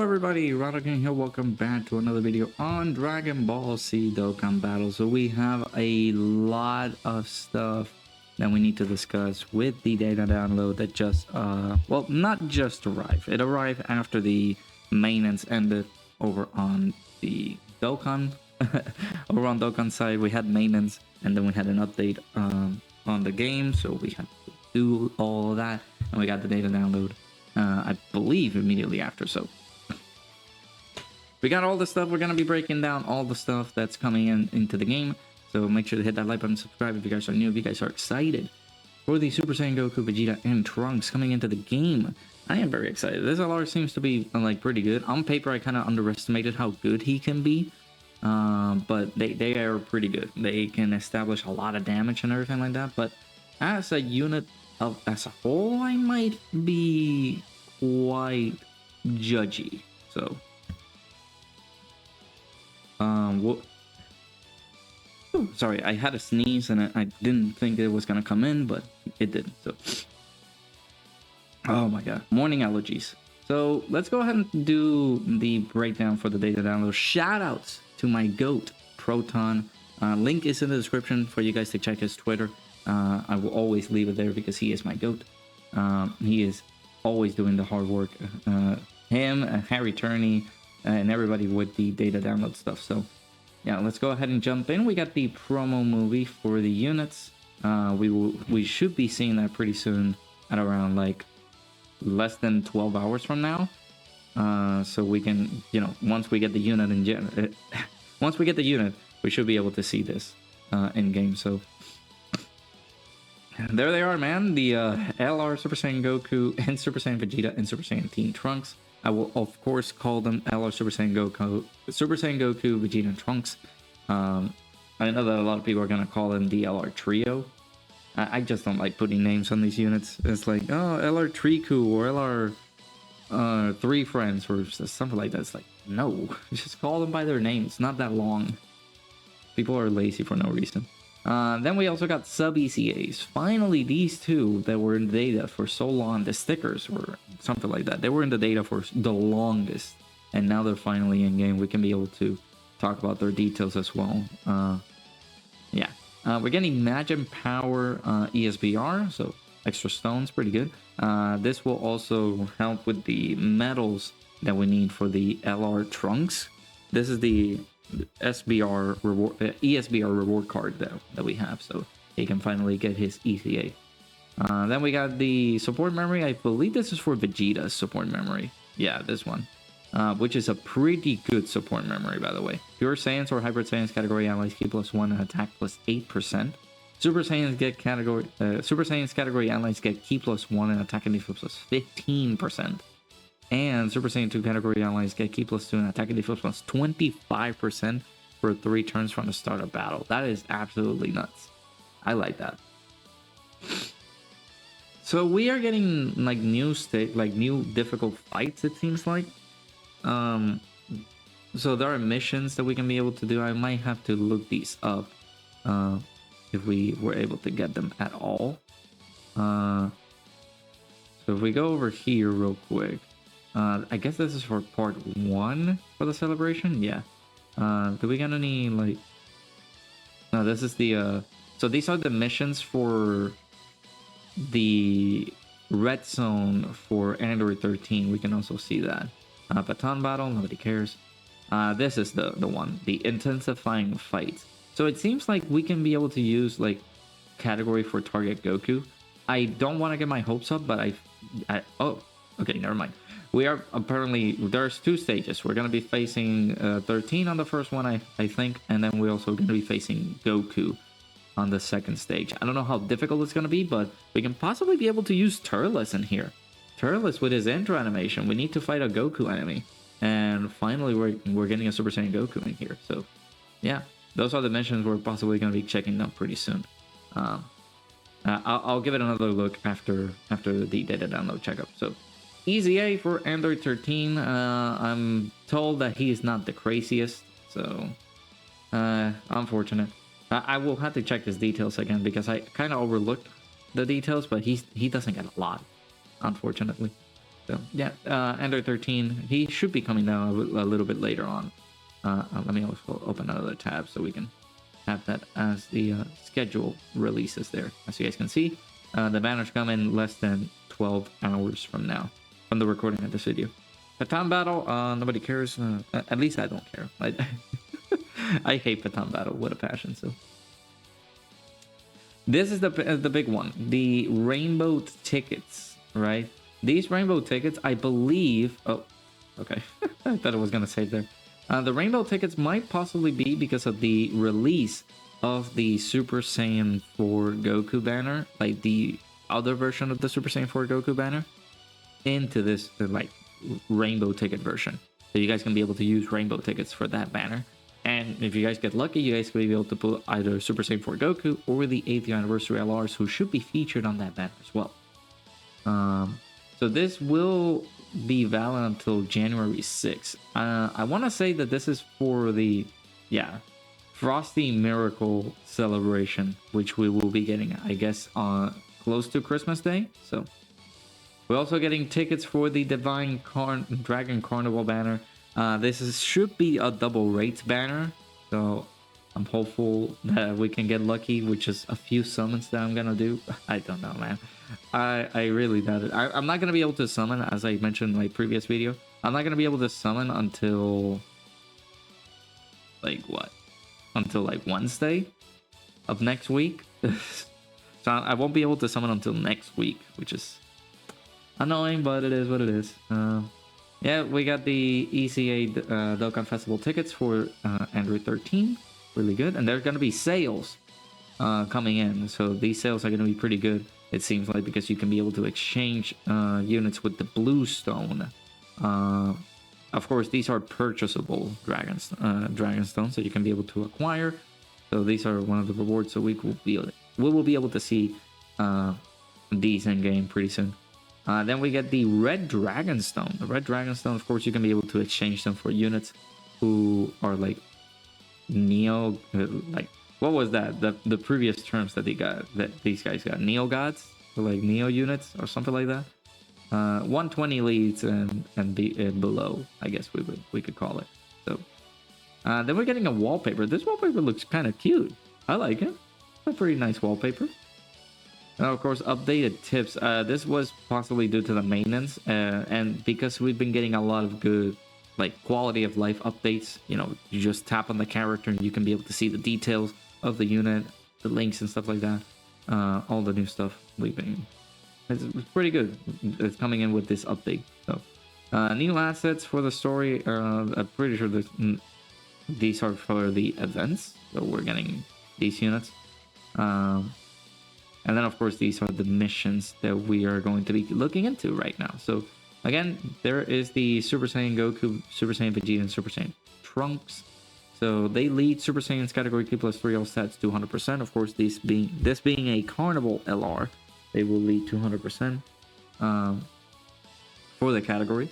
everybody, Redzone here. Welcome back to another video on Dragon Ball Z Dokkan Battle. So we have a lot of stuff that we need to discuss with the data download that just, well, not just arrived. It arrived after the maintenance ended over on the Dokkan. Over on Dokkan side, we had maintenance and then we had an update on the game. So we had to do all of that and we got the data download. I believe immediately after. So we got all the stuff. We're gonna be breaking down all the stuff that's coming into the game. So make sure to hit that like button, subscribe if you guys are new, if you guys are excited for the Super Saiyan Goku, Vegeta, and Trunks coming into the game. I am very excited. This LR seems to be like pretty good. On paper, I kind of underestimated how good he can be, but they are pretty good. They can establish a lot of damage and everything like that. But as a unit as a whole, I might be quite judgy. So sorry, I had a sneeze and I didn't think it was gonna come in, but it did. So oh my god, morning allergies. So let's go ahead and do the breakdown for the data download. Shout outs to my goat Proton. Link is in the description for you guys to check his Twitter. I will always leave it there because he is my goat. He is always doing the hard work. Him, Harry Turney, and everybody with the data download stuff. So yeah, let's go ahead and jump in. We got the promo movie for the units. We should be seeing that pretty soon at around like less than 12 hours from now. So we can, you know, once we get the unit we should be able to see this in game. So there they are, man. The LR Super Saiyan Goku and Super Saiyan Vegeta and Super Saiyan Team Trunks. I will of course call them LR Super Saiyan Goku, Vegeta, and Trunks. I know that a lot of people are gonna call them the LR Trio. I just don't like putting names on these units. It's like, oh, LR Triku or LR Three Friends or something like that. It's like, no, just call them by their names. It's not that long. People are lazy for no reason. Then we also got sub ECAs. Finally, these two that were in the data for so long, the stickers or something like that, they were in the data for the longest, and now they're finally in game. We can be able to talk about their details as well. Yeah, we're getting Imagine Power ESBR, so extra stones, pretty good. This will also help with the medals that we need for the LR Trunks. This is the SBR reward, ESBR reward card that we have, so he can finally get his ECA. Then we got the support memory. I believe this is for Vegeta's support memory. Yeah, this one, which is a pretty good support memory, by the way. Pure Saiyans or Hybrid Saiyans category allies get +1 and attack +8%. Super Saiyans category allies get ki +1 and attack and defense +15%. And Super Saiyan 2 category allies get ki +2 and attack and defense +25% for 3 turns from the start of battle. That is absolutely nuts. I like that. So we are getting like new difficult fights, it seems like. So there are missions that we can be able to do. I might have to look these up if we were able to get them at all. So if we go over here real quick. I guess this is for part 1 for the celebration. Yeah. Do we got any like? No, this is the. So these are the missions for the Redzone for Android 13. We can also see that. Baton battle. Nobody cares. This is the one. The intensifying fight. So it seems like we can be able to use like category for target Goku. I don't want to get my hopes up, but oh, okay, never mind. We are apparently, there's 2 stages. We're going to be facing 13 on the first one, I think. And then we're also going to be facing Goku on the second stage. I don't know how difficult it's going to be, but we can possibly be able to use Turles in here. Turles with his intro animation. We need to fight a Goku enemy. And finally, we're getting a Super Saiyan Goku in here. So, yeah. Those are the missions we're possibly going to be checking out pretty soon. I'll give it another look after the data download checkup. So, Easy A for Android 13. I'm told that he is not the craziest, so unfortunate. I will have to check his details again because I kind of overlooked the details, but he doesn't get a lot, unfortunately. So yeah, Android 13, he should be coming down a little bit later on. Let me also open another tab so we can have that as the schedule releases there. As you guys can see, the banners come in less than 12 hours from now, from the recording of this video. Baton Battle, nobody cares. At least I don't care. I hate Baton Battle with a passion. So this is the big one, the rainbow tickets, right? These rainbow tickets, I believe. Oh, okay. I thought it was gonna save there. The rainbow tickets might possibly be because of the release of the Super Saiyan 4 Goku banner, like the other version of the Super Saiyan 4 Goku banner, into this like rainbow ticket version. So you guys can be able to use rainbow tickets for that banner. And if you guys get lucky, you guys will be able to put either Super Saiyan 4 Goku or the 8th anniversary LRs, who should be featured on that banner as well. So this will be valid until January 6th. I want to say that this is for the, Frosty Miracle celebration, which we will be getting, I guess, close to Christmas Day. So we're also getting tickets for the Divine Dragon Carnival banner. Should be a double rates banner, so I'm hopeful that we can get lucky with just a few summons that I'm gonna do. I don't know, man. I really doubt it. I'm not gonna be able to summon, as I mentioned in my previous video. I'm not gonna be able to summon until like what? Until like Wednesday of next week. So I won't be able to summon until next week, which is annoying, but it is what it is. Yeah, we got the ECA Dokkan Festival tickets for Android 13. Really good. And there's going to be sales coming in. So these sales are going to be pretty good, it seems like, because you can be able to exchange units with the Blue Stone. Of course, these are purchasable Dragon Stones, so you can be able to acquire. So these are one of the rewards. So we will be able to see these in game pretty soon. Then we get the Red Dragon Stone. The Red Dragon Stone, of course, you can be able to exchange them for units who are like Neo, like what was that? The previous terms that these guys got, Neo Gods, or like Neo units or something like that. 120 leads and below, I guess we could call it. So then we're getting a wallpaper. This wallpaper looks kind of cute. I like it. It's a pretty nice wallpaper. And of course, updated tips. This was possibly due to the maintenance, and because we've been getting a lot of good, like, quality of life updates. You know, you just tap on the character and you can be able to see the details of the unit, the links and stuff like that. All the new stuff it's pretty good. It's coming in with this update. So, new assets for the story. I'm pretty sure these are for the events. So we're getting these units. And then, of course, these are the missions that we are going to be looking into right now. So, again, there is the Super Saiyan Goku, Super Saiyan Vegeta, and Super Saiyan Trunks. So, they lead Super Saiyan's category K plus 3 all stats to 100%. Of course, this being a Carnival LR, they will lead 200% for the category.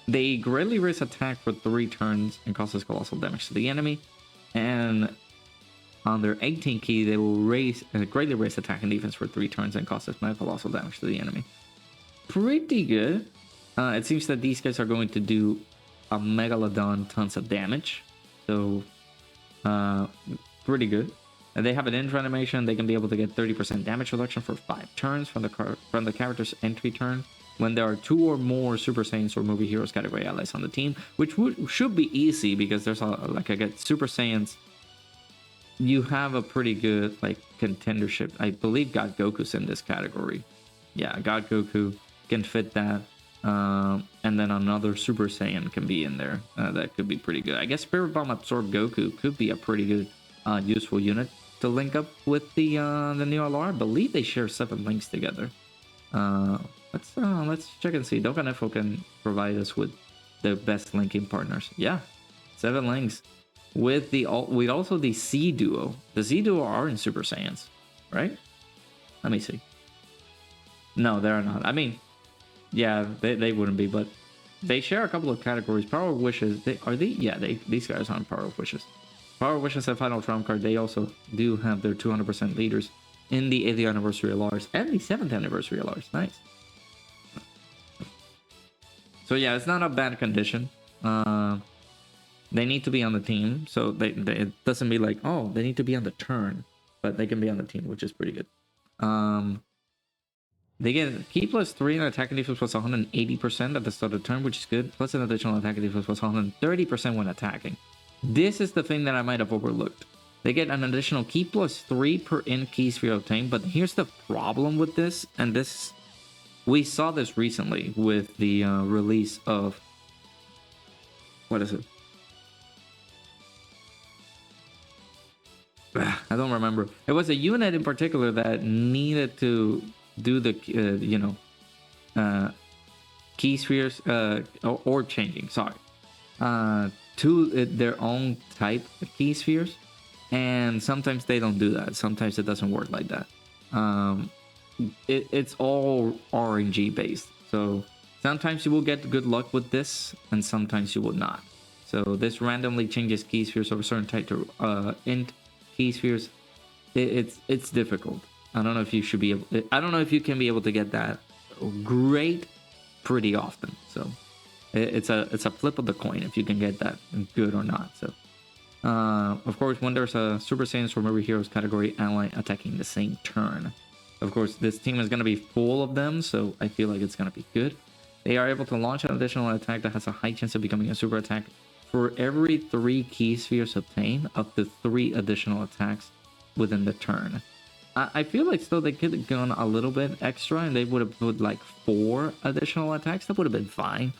They greatly raise attack for 3 turns and causes colossal damage to the enemy. And on their 18 key, they will greatly raise attack and defense for 3 turns and causes colossal damage to the enemy. Pretty good. It seems that these guys are going to do a Megalodon tons of damage. So, pretty good. And they have an intro animation. They can be able to get 30% damage reduction for 5 turns from the character's entry turn when there are 2 or more Super Saiyans or Movie Heroes category allies on the team, which should be easy because there's I get Super Saiyans. You have a pretty good, like, contendership. I believe God Goku's in this category. Yeah, God Goku can fit that. And then another Super Saiyan can be in there. That could be pretty good. I guess Spirit Bomb Absorb Goku could be a pretty good, useful unit to link up with the new LR. I believe they share 7 links together. Let's check and see. Dokkan Info can provide us with the best linking partners. Yeah, 7 links. With also the Z Duo. The Z Duo are in Super Saiyans, right? Let me see. No, they're not. I mean, yeah, they wouldn't be, but they share a couple of categories. Power of Wishes. These guys aren't Power of Wishes. Power of Wishes and Final Trump Card. They also do have their 200% leaders in the 80th anniversary LRs and the 7th anniversary LRs. Nice. So yeah, it's not a bad condition. They need to be on the team, so it doesn't be like, oh, they need to be on the turn, but they can be on the team, which is pretty good. They get key +3 and attack and defense plus 180% at the start of the turn, which is good, plus an additional attack and defense plus 130% when attacking. This is the thing that I might have overlooked. They get an additional key +3 per key sphere obtained, but here's the problem with this, and this we saw this recently with the release of, what is it? I don't remember. It was a unit in particular that needed to do the key spheres or changing, sorry, to their own type of key spheres, and sometimes they don't do that. Sometimes it doesn't work like that. It's all RNG based, so sometimes you will get good luck with this and sometimes you will not. So this randomly changes key spheres of a certain type to int key spheres. It's difficult. I don't know if you should be able, I don't know if you can be able to get that great pretty often. So it's a flip of the coin if you can get that good or not. So of course, when there's a Super Saiyans from every hero's category ally attacking the same turn, of course this team is going to be full of them, so I feel like it's going to be good. They are able to launch an additional attack that has a high chance of becoming a super attack for every 3 key spheres obtained, up to 3 additional attacks within the turn. I feel like still they could have gone a little bit extra and they would have put like 4 additional attacks. That would have been fine,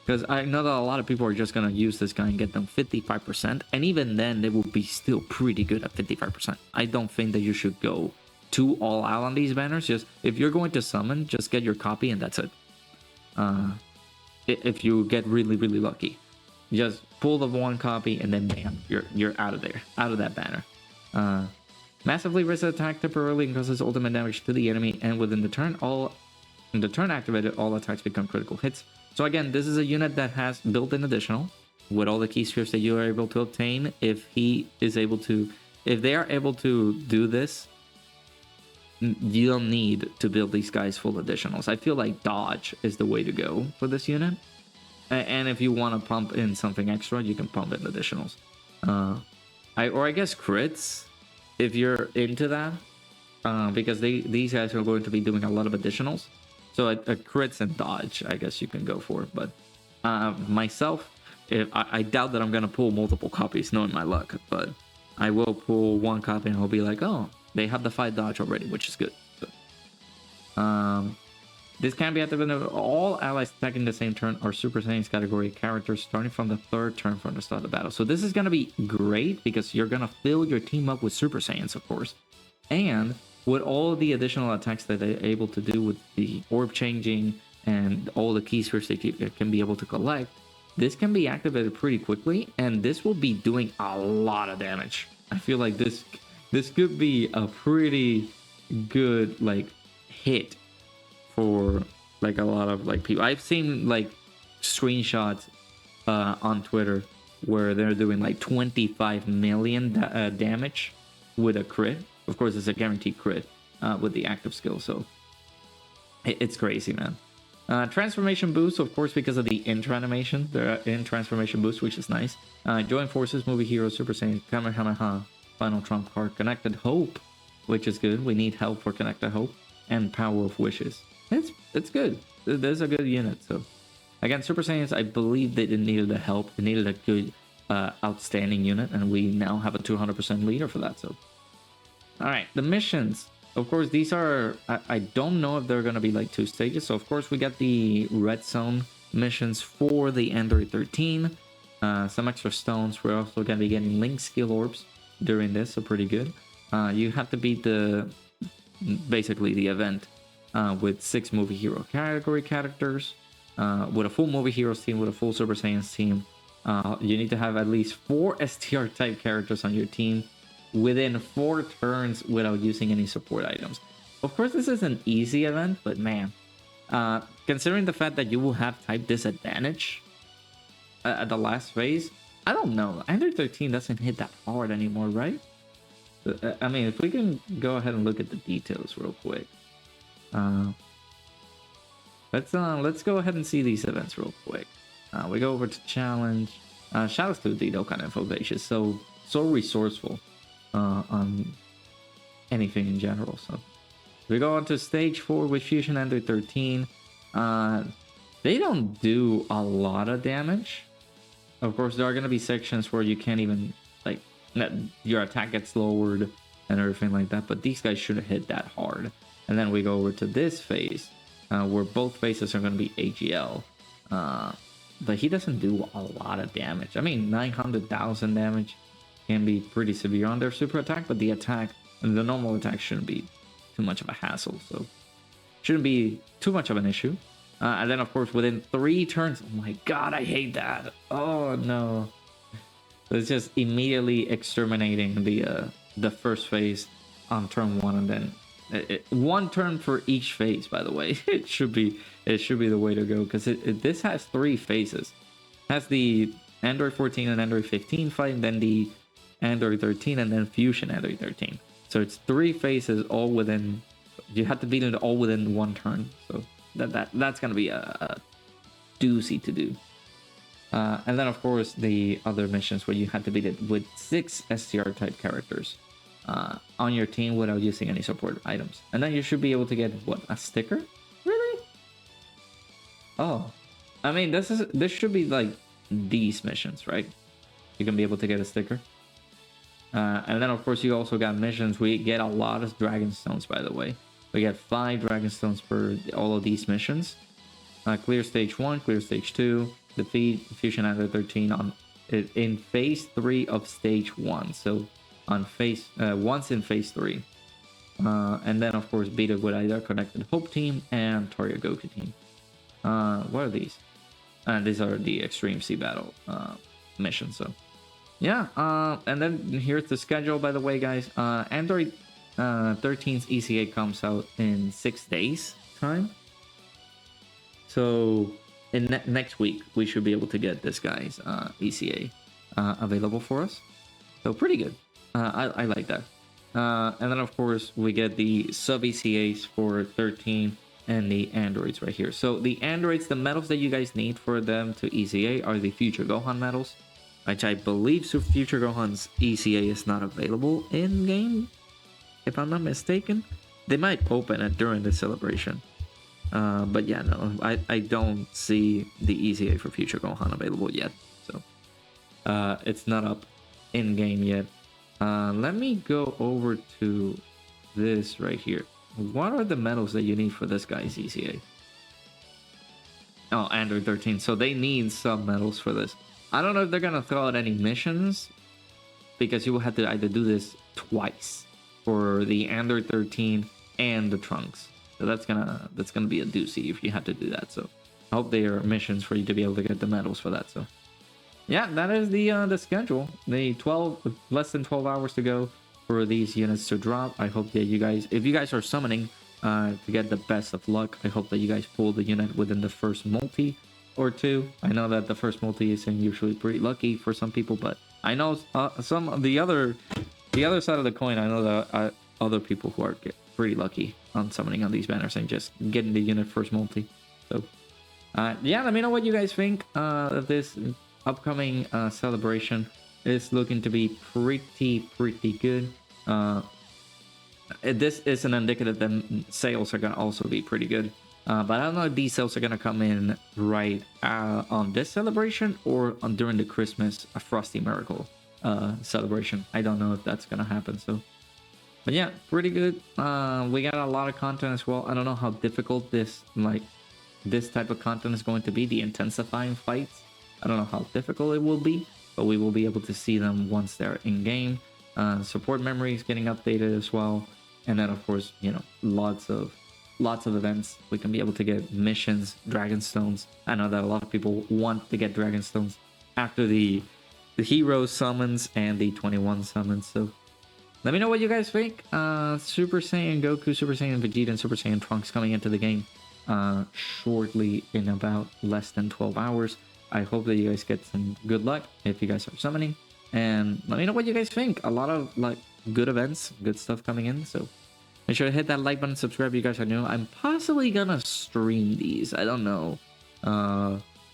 because I know that a lot of people are just going to use this guy and get them 55%, and even then they will be still pretty good at 55%. I don't think that you should go too all out on these banners. Just if you're going to summon, just get your copy and that's it. If you get really lucky, just pull the 1 copy and then bam, you're out of there, out of that banner. Massively raises attack temporarily and causes ultimate damage to the enemy, and within the turn, activated, all attacks become critical hits. So again, this is a unit that has built-in additional with all the key spheres that you are able to obtain. If they are able to do this, you don't need to build these guys full additionals. I feel like dodge is the way to go for this unit, and if you want to pump in something extra, you can pump in additionals, I guess crits if you're into that, because these guys are going to be doing a lot of additionals. So a crits and dodge, I guess you can go for. But myself, I doubt that I'm gonna pull multiple copies, knowing my luck. But I will pull 1 copy and I'll be like, oh, they have the 5 dodge already, which is good. So, this can be activated. All allies attacking the same turn are Super Saiyans category characters starting from the 3rd turn from the start of the battle. So this is going to be great because you're going to fill your team up with Super Saiyans, of course. And with all the additional attacks that they're able to do with the orb changing and all the key spheres they can be able to collect, this can be activated pretty quickly, and this will be doing a lot of damage. I feel like this could be a pretty good like hit for like a lot of like people. I've seen like screenshots on Twitter where they're doing like 25 million damage with a crit. Of course, it's a guaranteed crit with the active skill, so it's crazy, man. Transformation boost, of course, because of the intro animation. They're in transformation boost, which is nice. Join forces, movie hero, Super Saiyan, Kamehameha, final trump card, Connected Hope, which is good. We need help for Connected Hope, and Power of Wishes. It's good. There's a good unit. So again, Super Saiyans, I believe they needed the help. They needed a good, outstanding unit, and we now have a 200% leader for that. So, all right, the missions. Of course, these are. I don't know if they're gonna be like 2 stages. So of course, we got the Redzone missions for the Android 13. Some extra stones. We're also gonna be getting Link skill orbs during this, so pretty good. You have to beat basically the event. With 6 movie hero category characters, with a full movie heroes team, with a full Super Saiyans team. You need to have at least 4 STR type characters on your team within 4 turns without using any support items. Of course, this is an easy event, but man, considering the fact that you will have type disadvantage at the last phase, I don't know. Android 13 doesn't hit that hard anymore, right? I mean, if we can go ahead and look at the details real quick. let's go ahead and see these events real quick. We go over to challenge. Shout out to the Dokkan Infobations. So resourceful on anything in general. So we go on to stage 4 with Fusion Ender 13. They don't do a lot of damage. Of course, there are going to be sections where you can't even, like, your attack gets lowered and everything like that, but these guys shouldn't hit that hard. And then we go over to this phase, where both phases are going to be AGL. But he doesn't do a lot of damage. I mean, 900,000 damage can be pretty severe on their super attack, but the normal attack shouldn't be too much of a hassle, so shouldn't be too much of an issue. And then, of course, within 3 turns, oh my god, I hate that. Oh no. It's just immediately exterminating the first phase on turn 1, and then 1 turn for each phase, by the way. It should be the way to go, because this has 3 phases. It has the Android 14 and Android 15 fight, and then the Android 13, and then Fusion Android 13. So it's 3 phases all within. You have to beat it all within 1 turn. So that's gonna be a doozy to do. And then, of course, the other missions where you had to beat it with 6 STR type characters on your team without using any support items. And then you should be able to get, what, a sticker? Really? Oh, I mean, this should be like these missions, right? You can be able to get a sticker. And then, of course, you also got missions. We get a lot of Dragon Stones, by the way. We get 5 Dragon Stones for all of these missions. Clear stage 1, clear stage 2, defeat Fusion Ender 13 in phase 3 of stage 1. So on once in phase 3. And then, of course, beat it with either Connected Hope team and Toria GOKU team. What are these? These are the Extreme Sea Battle missions. So yeah, and then here's the schedule, by the way, guys. Android 13's ECA comes out in 6 days time. So in next week, we should be able to get this guy's ECA available for us. So pretty good. I like that. And then, of course, we get the sub ECAs for 13 and the androids right here. So the androids, the medals that you guys need for them to ECA are the Future Gohan medals, which I believe Future Gohan's ECA is not available in game, if I'm not mistaken. They might open it during the celebration. But yeah, no, I don't see the ECA for Future Gohan available yet. So it's not up in game yet. Let me go over to this right here. What are the medals that you need for this guy's ECA? Oh, Android 13. So they need some medals for this. I don't know if they're gonna throw out any missions, because you will have to either do this twice for the Android 13 and the Trunks. So that's gonna be a doozy if you have to do that. So I hope they are missions for you to be able to get the medals for that. So yeah, that is the schedule. The less than 12 hours to go for these units to drop. I hope that you guys, if you guys are summoning to get the best of luck, I hope that you guys pull the unit within the first multi or 2. I know that the first multi isn't usually pretty lucky for some people, but I know some of the other side of the coin, I know that other people who are pretty lucky on summoning on these banners and just getting the unit first multi. So yeah, let me know what you guys think of this upcoming celebration. It's looking to be pretty good. This is an indicative that sales are gonna also be pretty good. But I don't know if these sales are gonna come in right on this celebration or during the Christmas Frosty Miracle celebration. I don't know if that's gonna happen. So, but yeah, pretty good. We got a lot of content as well. I don't know how difficult this type of content is going to be. The intensifying fights, I don't know how difficult it will be, but we will be able to see them once they're in game. Support memory is getting updated as well, and then, of course, you know, lots of events. We can be able to get missions, Dragon Stones. I know that a lot of people want to get Dragon Stones after the hero summons and the 21 summons. So let me know what you guys think. Super Saiyan Goku, Super Saiyan Vegeta, and Super Saiyan Trunks coming into the game shortly, in about less than 12 hours. I hope that you guys get some good luck if you guys are summoning, and let me know what you guys think. A lot of good events, good stuff coming in. So Make sure to hit that like button, subscribe if you guys are new. I'm possibly gonna stream these. I don't know.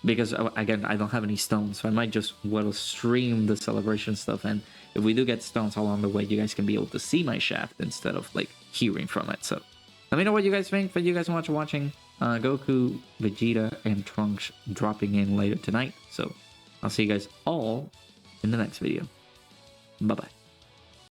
Because again, I don't have any stones, so I might just stream the celebration stuff. And if we do get stones along the way, you guys can be able to see my shaft instead of like hearing from it. So let me know what you guys think. For you guys watching, Goku, Vegeta, and Trunks dropping in later tonight. So I'll see you guys all in the next video. Bye bye.